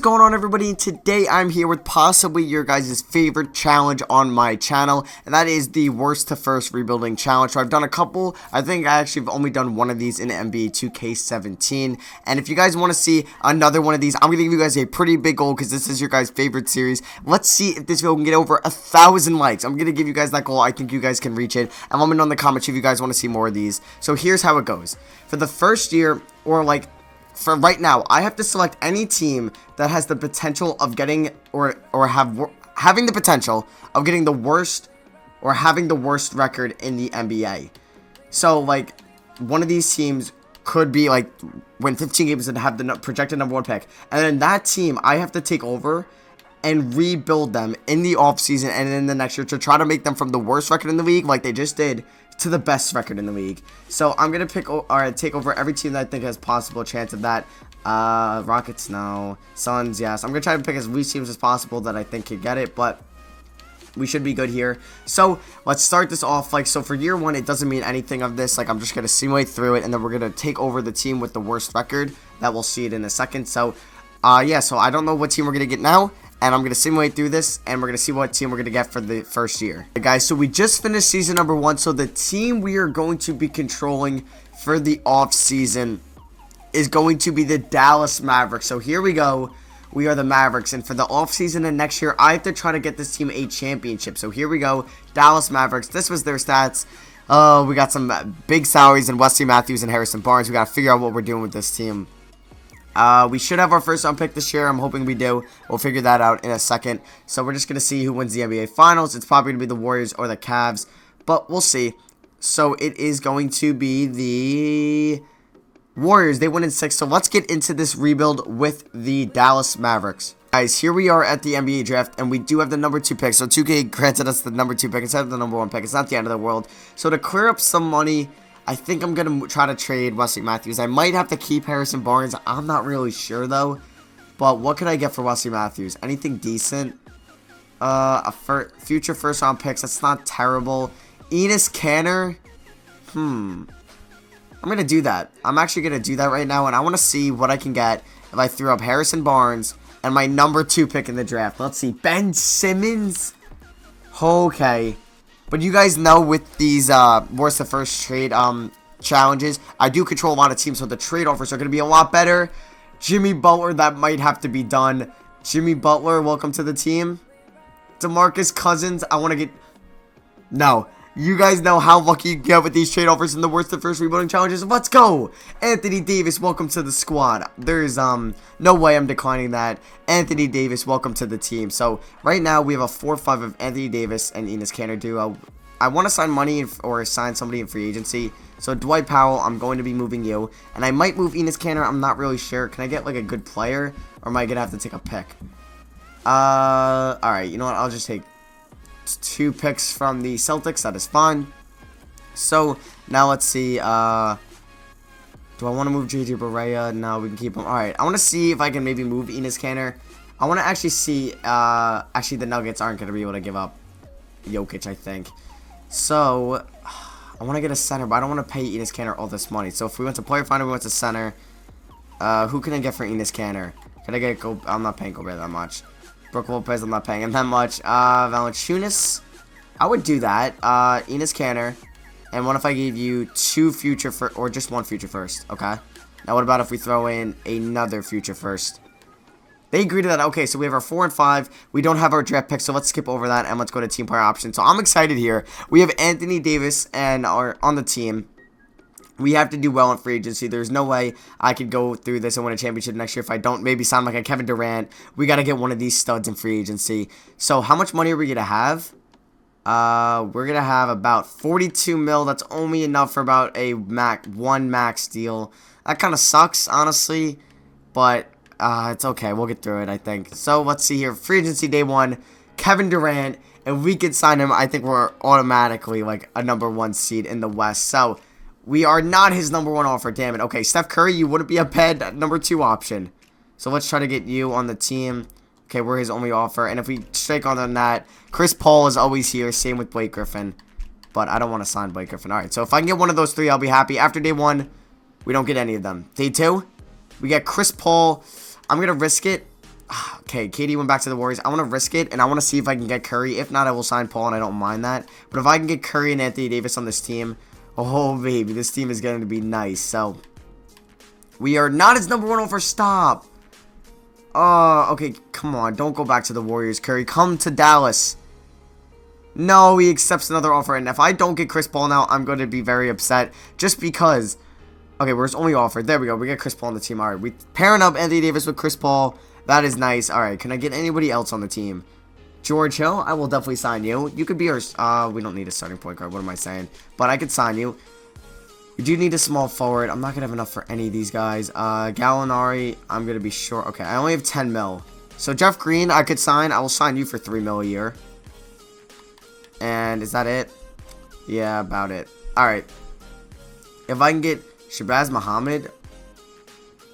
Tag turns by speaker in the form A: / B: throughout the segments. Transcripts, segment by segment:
A: going on, everybody? And today I'm here with possibly your guys' favorite challenge on my channel, and that is the worst to first rebuilding challenge. So I've done a couple. I think I actually have only done one of these in NBA 2K17, and if you guys want to see another one of these, I'm gonna give you guys a pretty big goal because this is your guys' favorite series. Let's see if this video can get over 1,000 likes. I'm gonna give you guys that goal. I think you guys can reach it, and let me know in the comments if you guys want to see more of these. So here's how it goes. For the first year, or like for right now, I have to select any team that has the potential of getting having the potential of getting the worst or having the worst record in the NBA. So like one of these teams could be like win 15 games and have the projected #1 pick, and then that team I have to take over and rebuild them in the offseason and in the next year to try to make them from the worst record in the league, like they just did, to the best record in the league. So I'm gonna take over every team that I think has possible chance of that. Rockets, no. Suns, yes. I'm gonna try to pick as least teams as possible that I think could get it, but we should be good here. So let's start this off. Like, so for year one, it doesn't mean anything of this. Like, I'm just gonna simulate through it, and then we're gonna take over the team with the worst record. That we'll see it in a second. So yeah, so I don't know what team we're gonna get now, and I'm going to simulate through this, and we're going to see what team we're going to get for the first year. Okay, guys, so we just finished season #1, so the team we are going to be controlling for the off-season is going to be the Dallas Mavericks. So here we go. We are the Mavericks, and for the off-season and next year, I have to try to get this team a championship. So here we go, Dallas Mavericks. This was their stats. We got some big salaries in Wesley Matthews and Harrison Barnes. We got to figure out what we're doing with this team. We should have our first round pick this year. I'm hoping we do. We'll figure that out in a second. So we're just going to see who wins the NBA Finals. It's probably going to be the Warriors or the Cavs, but we'll see. So it is going to be the Warriors. They win in 6. So let's get into this rebuild with the Dallas Mavericks. Guys, here we are at the NBA draft, and we do have the #2 pick. So 2K granted us the #2 pick instead of the #1 pick. It's not the end of the world. So to clear up some money, I think I'm going to try to trade Wesley Matthews. I might have to keep Harrison Barnes. I'm not really sure, though. But what could I get for Wesley Matthews? Anything decent? Future first-round picks. That's not terrible. Enes Kanter? I'm going to do that. I'm actually going to do that right now. And I want to see what I can get if I threw up Harrison Barnes and my #2 pick in the draft. Let's see. Ben Simmons? Okay. But you guys know with these worst to first trade challenges, I do control a lot of teams, so the trade offers are going to be a lot better. Jimmy Butler, that might have to be done. Jimmy Butler, welcome to the team. DeMarcus Cousins, I want to get... No. You guys know how lucky you get with these trade offers in the worst to first rebuilding challenges. Let's go! Anthony Davis, welcome to the squad. There's no way I'm declining that. Anthony Davis, welcome to the team. So right now we have a 4-5 of Anthony Davis and Enes Kanter duo. I want to sign money or sign somebody in free agency. So Dwight Powell, I'm going to be moving you, and I might move Enes Kanter. I'm not really sure. Can I get like a good player, or am I gonna have to take a pick? All right. You know what? I'll just take 2 picks from the Celtics. That is fine. So now let's see. Do I want to move JJ Barea? No, we can keep him. All right. I want to see if I can maybe move Enes Kanter. I want to actually see. Actually, the Nuggets aren't going to be able to give up Jokic, I think. So I want to get a center, but I don't want to pay Enes Kanter all this money. So if we went to player finder, we went to center. Who can I get for Enes Kanter? Can I get I'm not paying Gobert that much. Brook Lopez, I'm not paying him that much. Valanciunas, I would do that. Enes Kanter, and what if I gave you 2 future first, or just 1 future first? Okay. Now what about if we throw in another future first? They agreed to that. Okay, so we have our 4 and 5. We don't have our draft pick, so let's skip over that and let's go to team player options. So I'm excited here. We have Anthony Davis and are on the team. We have to do well in free agency. There's no way I could go through this and win a championship next year if I don't maybe sound like a Kevin Durant. We got to get one of these studs in free agency. So how much money are we going to have? We're going to have about 42 mil. That's only enough for about a one max deal. That kind of sucks, honestly. But it's okay. We'll get through it, I think. So let's see here. Free agency day 1. Kevin Durant. If we could sign him, I think we're automatically like a #1 seed in the West. So we are not his #1 offer, damn it. Okay, Steph Curry, you wouldn't be a bad #2 option. So let's try to get you on the team. Okay, we're his only offer. And if we strike on that, Chris Paul is always here. Same with Blake Griffin. But I don't want to sign Blake Griffin. All right, so if I can get one of those 3, I'll be happy. After day 1, we don't get any of them. Day 2, we get Chris Paul. I'm going to risk it. Okay, KD went back to the Warriors. I want to risk it, and I want to see if I can get Curry. If not, I will sign Paul, and I don't mind that. But if I can get Curry and Anthony Davis on this team, oh, baby, this team is going to be nice. So, we are not his number 1 offer. Stop. Oh, okay, come on. Don't go back to the Warriors, Curry. Come to Dallas. No, he accepts another offer, and if I don't get Chris Paul now, I'm going to be very upset. Just because... Okay, where's his only offer? There we go. We get Chris Paul on the team. All right, we pairing up Anthony Davis with Chris Paul. That is nice. All right, can I get anybody else on the team? George Hill, I will definitely sign you. You could be our... we don't need a starting point guard. What am I saying? But I could sign you. We do need a small forward. I'm not going to have enough for any of these guys. Gallinari, I'm going to be short. Okay, I only have 10 mil. So, Jeff Green, I could sign. I will sign you for 3 mil a year. And is that it? Yeah, about it. All right. If I can get... Shabazz Muhammad.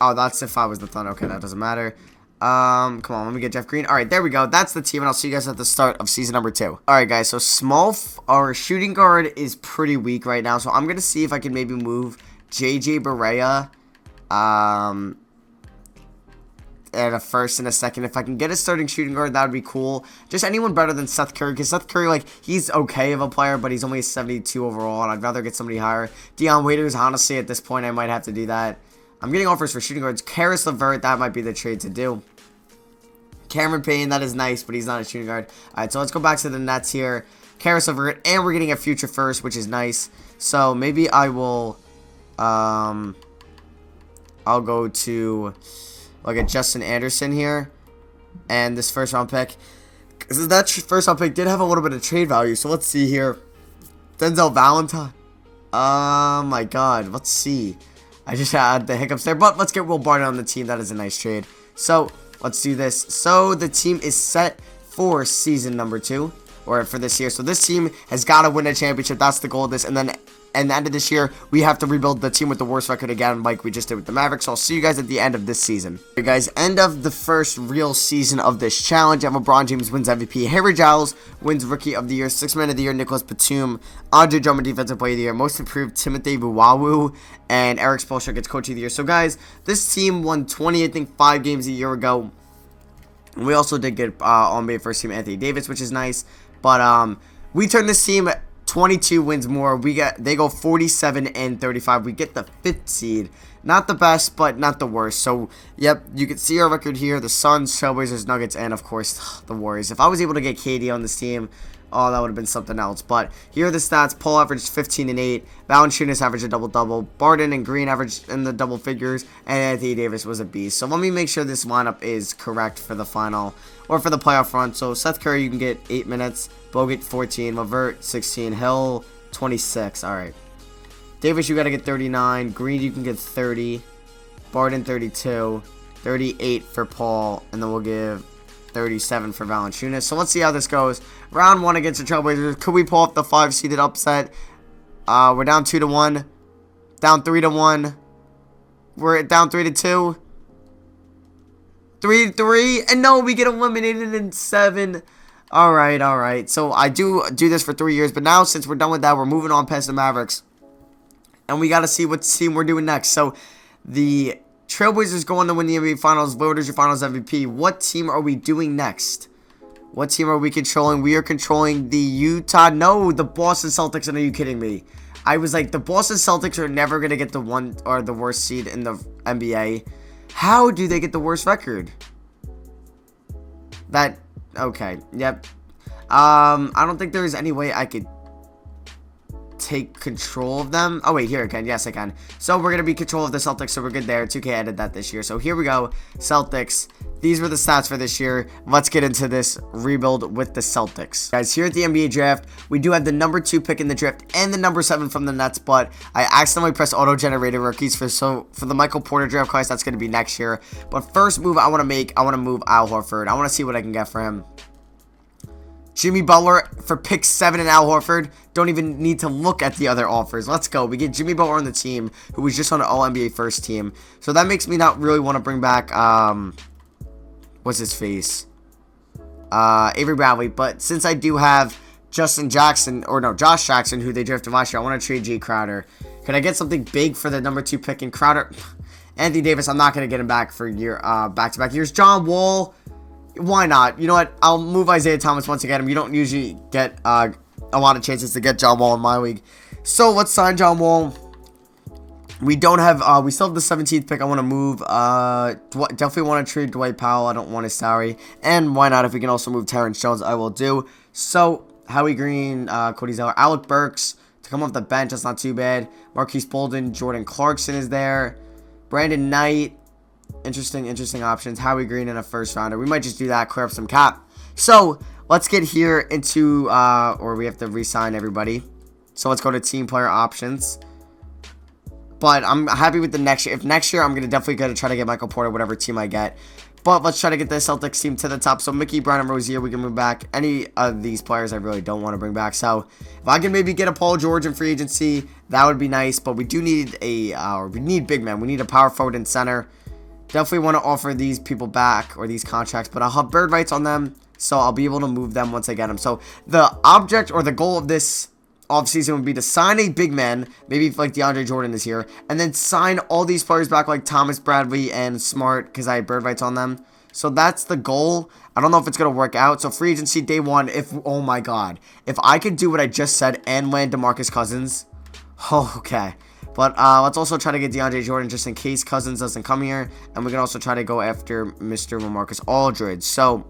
A: Oh, that's if I was the Thunder. Okay, that doesn't matter. Come on, let me get Jeff Green. All right, there we go. That's the team, and I'll see you guys at the start of season number 2. All right, guys. So our shooting guard is pretty weak right now, so I'm gonna see if I can maybe move JJ Barea, and a first and a second. If I can get a starting shooting guard, that would be cool. Just anyone better than Seth Curry, because Seth Curry, like, he's okay of a player, but he's only a 72 overall, and I'd rather get somebody higher. Dion Waiters, honestly, at this point, I might have to do that. I'm getting offers for shooting guards. Karis LeVert, that might be the trade to do. Cameron Payne, that is nice, but he's not a shooting guard. All right, so let's go back to the Nets here. Karis LeVert, and we're getting a future first, which is nice. So maybe I will, I'll go to... Look at Justin Anderson here. And this first round pick. Because that first round pick did have a little bit of trade value. So let's see here. Denzel Valentine. Oh my god. Let's see. I just had the hiccups there. But let's get Will Barton on the team. That is a nice trade. So let's do this. So the team is set for season number 2. Or for this year. So this team has got to win a championship. That's the goal of this. And then... And the end of this year, we have to rebuild the team with the worst record again, like we just did with the Mavericks. So I'll see you guys at the end of this season. Okay, guys, end of the first real season of this challenge. LeBron James wins MVP. Harry Giles wins Rookie of the Year. Sixth Man of the Year, Nicholas Batum. Andre Drummond, Defensive Player of the Year. Most Improved, Timothy Buwawu. And Eric Spoelstra gets Coach of the Year. So, guys, this team won 5 games a year ago. We also did get All-NBA First Team Anthony Davis, which is nice. But we turned this team... 22 wins more. They go 47 and 35. We get the 5th seed. Not the best, but not the worst. So, yep, you can see our record here. The Suns, Trailblazers, Nuggets, and, of course, the Warriors. If I was able to get KD on this team, oh, that would have been something else. But here are the stats. Paul averaged 15 and 8. Valanciunas averaged a double-double. Barton and Green averaged in the double figures. And Anthony Davis was a beast. So, let me make sure this lineup is correct for the final or for the playoff run. So, Seth Curry, you can get 8 minutes. Bogut, 14. LeVert, 16. Hill, 26. All right. Davis, you got to get 39. Green, you can get 30. Barton, 32. 38 for Paul. And then we'll give 37 for Valanciunas. So let's see how this goes. Round 1 against the Trailblazers. Could we pull off the 5-seeded upset? We're down 2-1. Down 3-1. We're down 3-2. 3-3. And no, we get eliminated in 7. Alright. So I do this for 3 years. But now, since we're done with that, we're moving on past the Mavericks. And we got to see what team we're doing next. So the Trailblazers go on to win the NBA Finals. Voters, your Finals MVP. What team are we doing next? What team are we controlling? We are controlling the Utah. No, the Boston Celtics. And are you kidding me? I was like, the Boston Celtics are never going to get the worst seed in the NBA. How do they get the worst record? Okay. Yep. I don't think there's any way I could take control of them. Oh, wait, here I can. Yes, I can. So we're going to be control of the Celtics, so we're good there. 2K added that this year. So here we go. Celtics. These were the stats for this year. Let's get into this rebuild with the Celtics. Guys, here at the NBA draft, we do have the number 2 pick in the draft and the number 7 from the Nets, but I accidentally pressed auto-generated rookies for the Michael Porter draft class. That's going to be next year. But first move I want to move Al Horford. I want to see what I can get for him. Jimmy Butler for pick 7 and Al Horford. Don't even need to look at the other offers. Let's go. We get Jimmy Butler on the team, who was just on an All-NBA first team. So that makes me not really want to bring back, what's his face? Avery Bradley. But since I do have Josh Jackson, who they drafted last year, I want to trade Jay Crowder. Can I get something big for the number 2 pick in Crowder? Anthony Davis, I'm not going to get him back for back-to-back years. John Wall. Why not? You know what? I'll move Isaiah Thomas once again. You don't usually get a lot of chances to get John Wall in my league. So let's sign John Wall. We don't have, we still have the 17th pick. I want to move, definitely want to trade Dwight Powell. I don't want his salary. And why not? If we can also move Terrence Jones, I will do. So, Howie Green, Cody Zeller, Alec Burks to come off the bench. That's not too bad. Marquise Bolden, Jordan Clarkson is there. Brandon Knight. Interesting options. Howie Green and a first rounder. We might just do that, clear up some cap. So, let's get here into, or we have to re-sign everybody. So, let's go to team player options. But I'm happy with the next year. If next year, I'm going to definitely try to get Michael Porter, whatever team I get. But let's try to get the Celtics team to the top. So Mickey, Brown, and Rozier, we can move back. Any of these players I really don't want to bring back. So if I can maybe get a Paul George in free agency, that would be nice. But we do need we need big men. We need a power forward and center. Definitely want to offer these people back or these contracts. But I'll have bird rights on them. So I'll be able to move them once I get them. So the object or the goal of this offseason would be to sign a big man, maybe like DeAndre Jordan is here, and then sign all these players back like Thomas Bradley and Smart because I have bird rights on them. So that's the goal. I don't know if it's going to work out. So free agency day one, if, oh my God, if I could do what I just said and land DeMarcus Cousins, oh, okay. But let's also try to get DeAndre Jordan just in case Cousins doesn't come here, and we can also try to go after Mr. LaMarcus Aldridge. So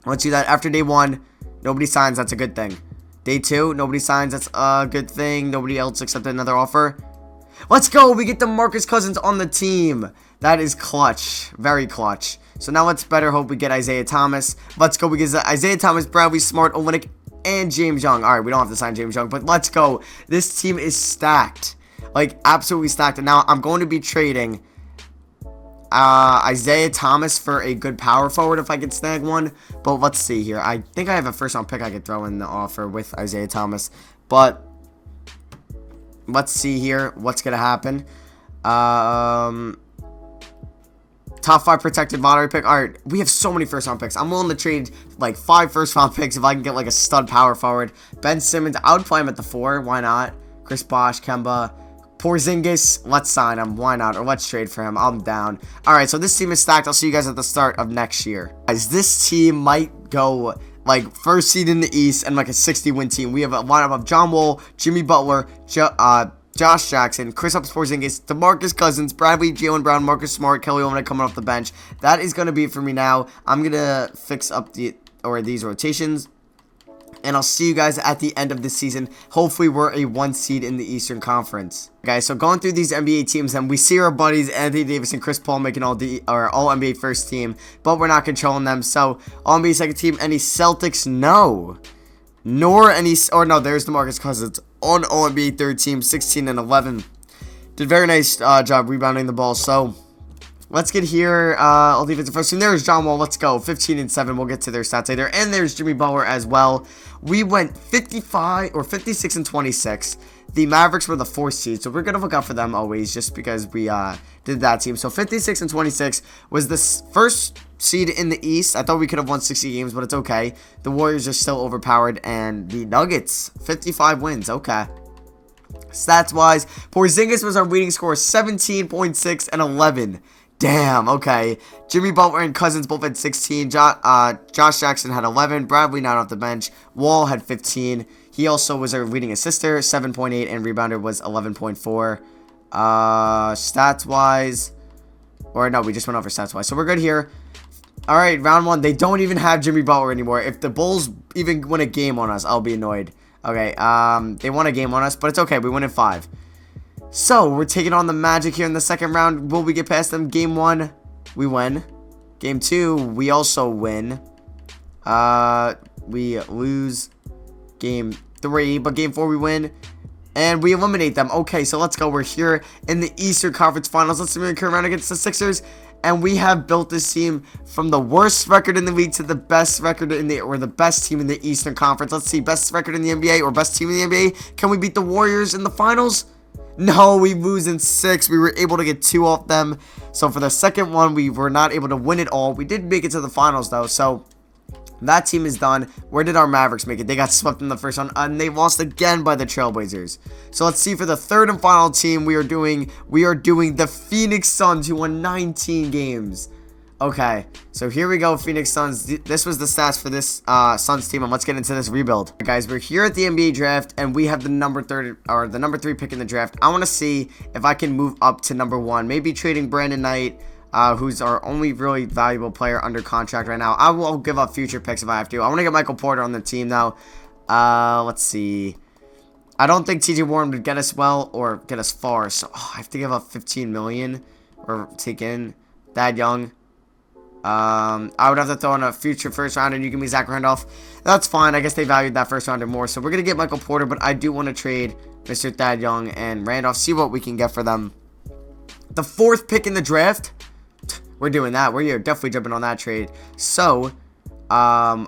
A: let's do that. After day one, nobody signs. That's a good thing. Day two, nobody signs. That's a good thing. Nobody else accepted another offer. Let's go. We get DeMarcus Cousins on the team. That is clutch. Very clutch. So now let's better hope we get Isaiah Thomas. Let's go because Isaiah Thomas, Bradley Smart, Olynyk, and James Young. All right, we don't have to sign James Young, but let's go. This team is stacked. Like, absolutely stacked. And now I'm going to be trading Isaiah Thomas for a good power forward if I can snag one. But let's see here. I think I have a first round pick I could throw in the offer with Isaiah Thomas. But let's see here what's going to happen. Top 5 protected lottery pick. All right, we have so many first round picks. I'm willing to trade like 5 first round picks if I can get like a stud power forward. Ben Simmons, I would play him at the 4. Why not? Chris Bosh, Kemba. Porzingis, let's sign him. Why not? Or let's trade for him. I'm down. Alright, so this team is stacked. I'll see you guys at the start of next year. Guys, this team might go like first seed in the East and like a 60-win team. We have a lineup of John Wall, Jimmy Butler, Josh Jackson, Kristaps Porzingis, DeMarcus Cousins, Bradley, Jaylen Brown, Marcus Smart, Kelly Olynyk coming off the bench. That is going to be it for me now. I'm going to fix up these rotations. And I'll see you guys at the end of the season. Hopefully, we're a 1 seed in the Eastern Conference. Guys, so going through these NBA teams, and we see our buddies Anthony Davis and Chris Paul making all NBA first team, but we're not controlling them. So all NBA second team, any Celtics? No. Nor any, or no, there's DeMarcus Cousins on all NBA third team, 16 and 11. Did very nice job rebounding the ball. So let's get here. I'll leave it to first team. There's John Wall. Let's go. 15 and 7. We'll get to their stats later. And there's Jimmy Butler as well. We went 56 and 26. The Mavericks were the 4th seed, so we're gonna look out for them always, just because we did that team. So 56 and 26 was the first seed in the East. I thought we could have won 60 games, but it's okay. The Warriors are still overpowered, and the Nuggets 55 wins. Okay. Stats wise, Porzingis was our leading scorer, 17.6 and 11. Damn, okay. Jimmy Butler and Cousins both had 16. Josh Jackson had 11. Bradley not off the bench. Wall had 15. He also was our leading assister, 7.8, and rebounder was 11.4. Stats-wise, or no, we just went over stats-wise. So we're good here. All right, round 1. They don't even have Jimmy Butler anymore. If the Bulls even win a game on us, I'll be annoyed. Okay, they won a game on us, but it's okay. We win in 5. So, we're taking on the Magic here in the second round. Will we get past them? Game 1, we win. Game 2, we also win. We lose Game 3, but Game 4 we win. And we eliminate them. Okay, so let's go. We're here in the Eastern Conference Finals. Let's see if we can come around against the Sixers. And we have built this team from the worst record in the league to the best record in the, or the best team in the Eastern Conference. Let's see, best record in the NBA or best team in the NBA. Can we beat the Warriors in the finals? No, we lose in 6. We were able to get 2 off them. So for the second one, we were not able to win it all. We did make it to the finals, though. So that team is done. Where did our Mavericks make it? They got swept in the first one, and they lost again by the Trailblazers. So let's see for the third and final team we are doing the Phoenix Suns, who won 19 games. Okay, so here we go, Phoenix Suns. This was the stats for this Suns team, and let's get into this rebuild. Right, guys, we're here at the NBA draft, and we have the number 3 pick in the draft. I want to see if I can move up to number 1. Maybe trading Brandon Knight, who's our only really valuable player under contract right now. I will give up future picks if I have to. I want to get Michael Porter on the team now. Let's see. I don't think TJ Warren would get us well or get us far, so I have to give up 15 million or take in Thad Young. I would have to throw in a future first rounder, and you give me Zach Randolph. That's fine. I guess they valued that first rounder more. So we're going to get Michael Porter, but I do want to trade Mr. Thad Young and Randolph, see what we can get for them. The 4th pick in the draft, we're doing that. We're definitely jumping on that trade. So, I'm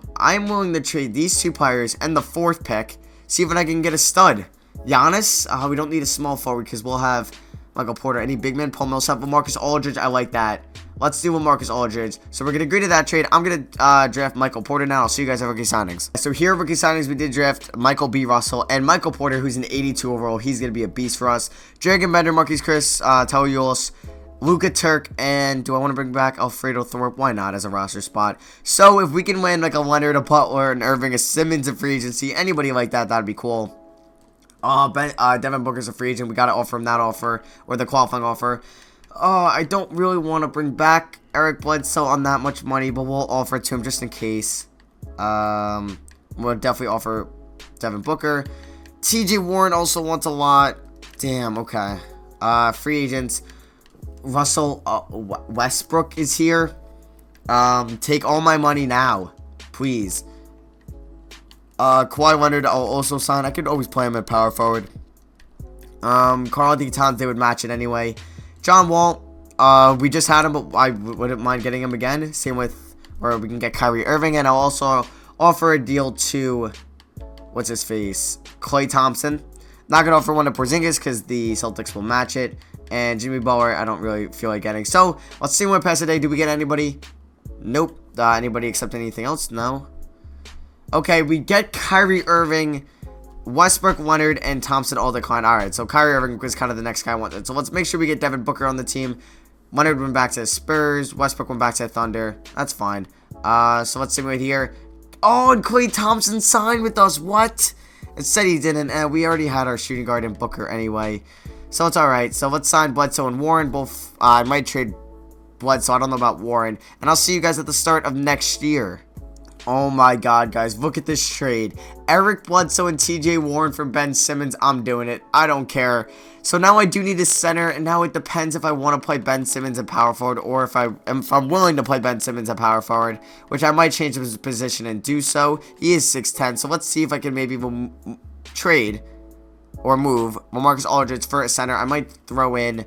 A: willing to trade these 2 players and the 4th pick, see if I can get a stud. Giannis, we don't need a small forward because we'll have Michael Porter. Any big man, Paul Millsap, Marcus Aldridge, I like that. Let's do with Marcus Aldridge. So we're going to agree to that trade. I'm going to draft Michael Porter now. I'll see you guys at rookie signings. So here at rookie signings, we did draft Michael B. Russell and Michael Porter, who's an 82 overall. He's going to be a beast for us. Dragon Bender, Marquise Chris, Tawiulis, Luka Turk, and do I want to bring back Alfredo Thorpe? Why not as a roster spot? So if we can win like a Leonard, a Butler, an Irving, a Simmons, a free agency, anybody like that, that'd be cool. Devin Booker's a free agent. We got to offer him that offer or the qualifying offer. I don't really want to bring back Eric Bledsoe on that much money, but we'll offer it to him just in case. We'll definitely offer Devin Booker. TJ Warren also wants a lot. Damn, okay. Free agents. Russell Westbrook is here. Take all my money now, please. Kawhi Leonard, I'll also sign. I could always play him at power forward. Karl-Anthony Towns, they would match it anyway. John Wall, we just had him, but I wouldn't mind getting him again. Same with, or we can get Kyrie Irving, and I'll also offer a deal to, what's his face, Klay Thompson. Not going to offer one to Porzingis because the Celtics will match it. And Jimmy Butler, I don't really feel like getting. So, let's see what pass today. Do we get anybody? Nope. Anybody except anything else? No. Okay, we get Kyrie Irving, Westbrook, Leonard, and Thompson all declined. Alright, so Kyrie Irving was kind of the next guy I wanted. So let's make sure we get Devin Booker on the team. Leonard went back to the Spurs. Westbrook went back to the Thunder. That's fine. So let's see right here. Oh, and Klay Thompson signed with us. What? It said he didn't. We already had our shooting guard in Booker anyway. So it's alright. So let's sign Bledsoe and Warren. Both, I might trade Bledsoe. I don't know about Warren. And I'll see you guys at the start of next year. Oh my god, guys. Look at this trade. Eric Bledsoe and TJ Warren for Ben Simmons. I'm doing it. I don't care. So now I do need a center, and now it depends if I want to play Ben Simmons at power forward or if I'm willing to play Ben Simmons at power forward, which I might change his position and do so. He is 6'10", so let's see if I can maybe trade or move Marcus Aldridge for a center. I might throw in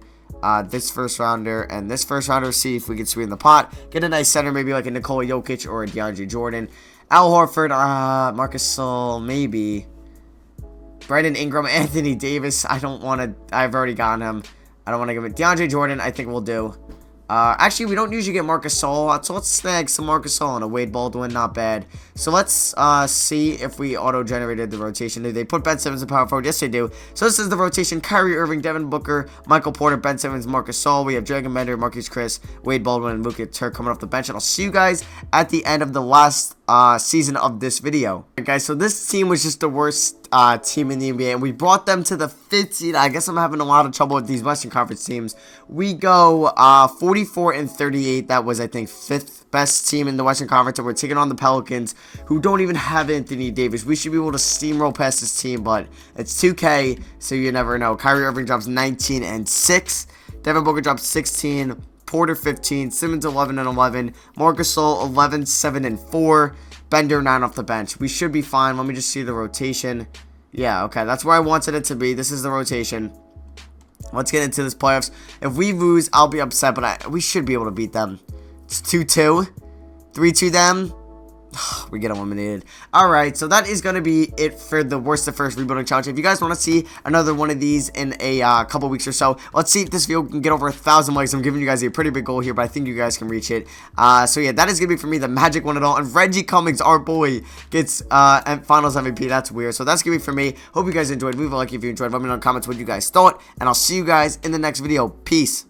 A: this first rounder and this first rounder, see if we can sweeten the pot. Get a nice center, maybe like a Nikola Jokic or a DeAndre Jordan. Al Horford, Marcus Sol, maybe. Brandon Ingram, Anthony Davis. I don't want to. I've already gotten him. I don't want to give it. DeAndre Jordan, I think we'll do. Actually, we don't usually get Marcus Sol, so let's snag some Marcus Sol and a Wade Baldwin. Not bad. So let's see if we auto-generated the rotation. Did they put Ben Simmons in power forward? Yes, they do. So this is the rotation. Kyrie Irving, Devin Booker, Michael Porter, Ben Simmons, Marcus Sol. We have Dragon Bender, Marquise Chris, Wade Baldwin, and Luka Turk coming off the bench. And I'll see you guys at the end of the last season of this video. Right, guys, so this team was just the worst team in the NBA, and we brought them to the 5th seed. I guess I'm having a lot of trouble with these Western Conference teams. We go 44-38. That was, I think, 5th best team in the Western Conference, and we're taking on the Pelicans, who don't even have Anthony Davis. We should be able to steamroll past this team, but it's 2K, so you never know. Kyrie Irving drops 19 and 6. Devin Booker drops 16. Porter 15. Simmons 11 and 11. Marcus Sol 11, 7 and 4. Bender 9 off the bench. We should be fine. Let me just see the rotation. Yeah, okay. That's where I wanted it to be. This is the rotation. Let's get into this playoffs. If we lose, I'll be upset, but we should be able to beat them. It's 2-2. 3-2 them. We get eliminated. Alright, so that is going to be it for the worst to first rebuilding challenge. If you guys want to see another one of these in a couple weeks or so, let's see if this video can get over 1,000 likes. I'm giving you guys a pretty big goal here, but I think you guys can reach it. So yeah, that is going to be for me, the magic one at all. And Reggie Cummings, our boy, gets finals MVP. That's weird. So that's going to be for me. Hope you guys enjoyed. Leave a like if you enjoyed. Let me know in the comments what you guys thought. And I'll see you guys in the next video. Peace.